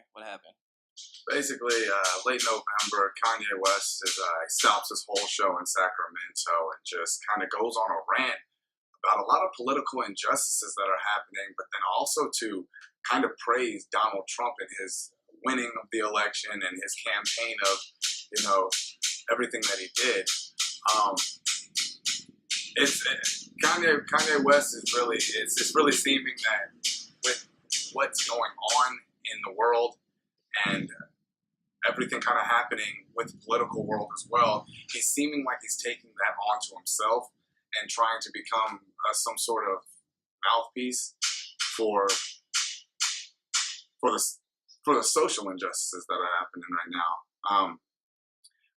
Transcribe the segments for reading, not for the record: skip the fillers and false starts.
here? What happened? Basically, late November, Kanye West stops his whole show in Sacramento and just kind of goes on a rant about a lot of political injustices that are happening, but then also to kind of praise Donald Trump and his winning of the election and his campaign of, everything that he did. Kanye West is really, it's really seeming that with what's going on in the world and everything kind of happening with the political world as well, he's seeming like he's taking that onto himself and trying to become some sort of mouthpiece for the social injustices that are happening right now,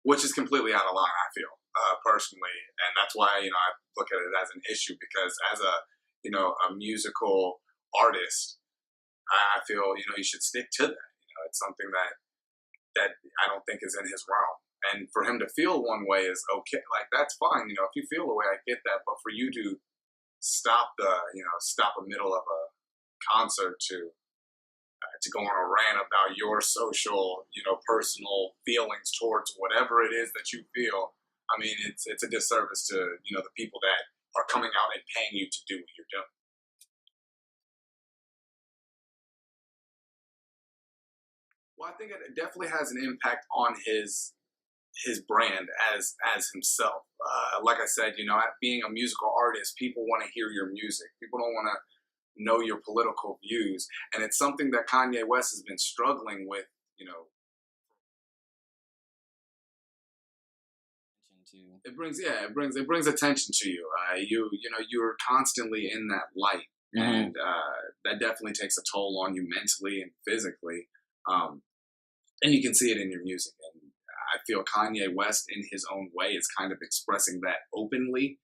which is completely out of line, I feel, personally, and that's why I look at it as an issue, because as a musical artist, I feel you should stick to that. It's something that I don't think is in his realm. And for him to feel one way is okay. Like, that's fine. If you feel a way, I get that. But for you to stop a middle of a concert to go on a rant about your social, personal feelings towards whatever it is that you feel, I mean, it's a disservice to, the people that are coming out and paying you to do what you're doing. Well, I think it definitely has an impact on his brand as himself. Like I said, being a musical artist, people want to hear your music. People don't want to know your political views, and it's something that Kanye West has been struggling with. It brings attention to you. You're constantly in that light, and that definitely takes a toll on you mentally and physically. And you can see it in your music. And I feel Kanye West, in his own way, is kind of expressing that openly.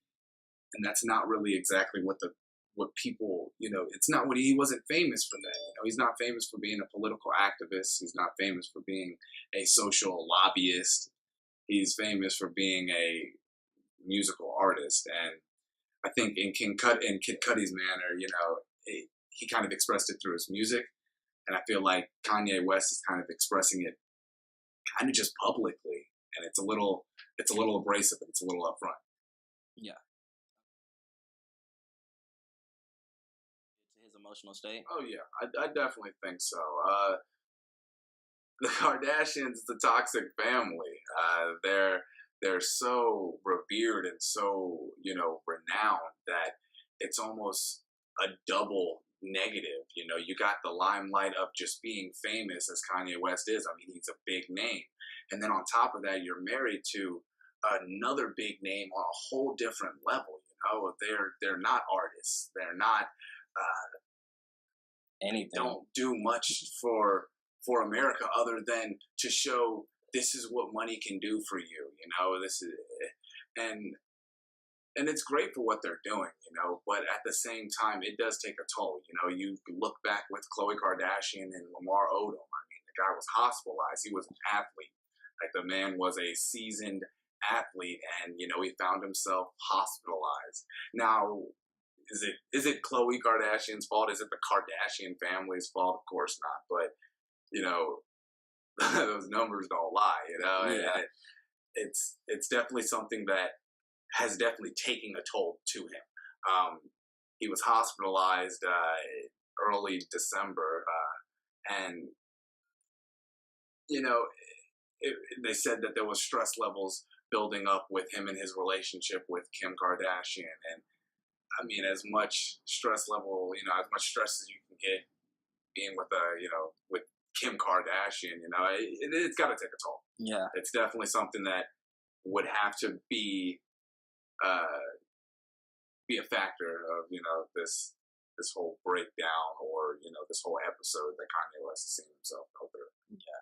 And that's not really exactly what people, it's not what he wasn't famous for that. He's not famous for being a political activist. He's not famous for being a social lobbyist. He's famous for being a musical artist. And I think in Kid Cudi's manner, he kind of expressed it through his music. And I feel like Kanye West is kind of expressing it kind of just publicly. And it's a little abrasive, and it's a little upfront. Yeah. His emotional state? Oh, yeah. I definitely think so. The Kardashians, it's a toxic family. They're so revered and so, renowned that it's almost a double negative. You got the limelight of just being famous, as Kanye West is. I mean, he's a big name. And then on top of that, you're married to another big name on a whole different level. They're not artists. They're not anything. Don't do much for America other than to show this is what money can do for you. This is, and it's great for what they're doing, but at the same time, it does take a toll. You look back with Khloe Kardashian and Lamar Odom. I mean, the guy was hospitalized. He was an athlete. Like, the man was a seasoned athlete, and, he found himself hospitalized. Now, is it Khloe Kardashian's fault? Is it the Kardashian family's fault? Of course not. But, those numbers don't lie, Yeah. And it's definitely something that has definitely taken a toll to him. He was hospitalized early December, and they said that there was stress levels building up with him and his relationship with Kim Kardashian. And I mean, as much stress level, as much stress as you can get being with with Kim Kardashian, it's got to take a toll. Yeah, it's definitely something that would have to be a factor of this whole breakdown, or this whole episode that Kanye West has seen himself go through. Yeah.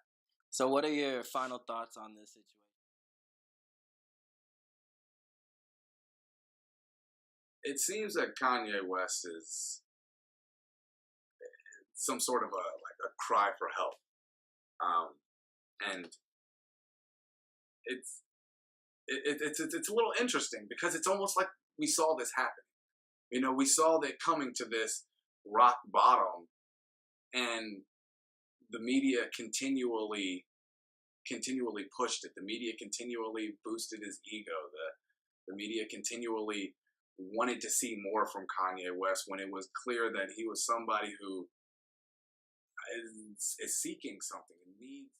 So, what are your final thoughts on this situation? It seems that Kanye West is some sort of a cry for help, and it's a little interesting, because it's almost like we saw this happen. We saw that coming to this rock bottom, and the media continually pushed it. The media continually boosted his ego. The media continually wanted to see more from Kanye West when it was clear that he was somebody who is seeking something and needs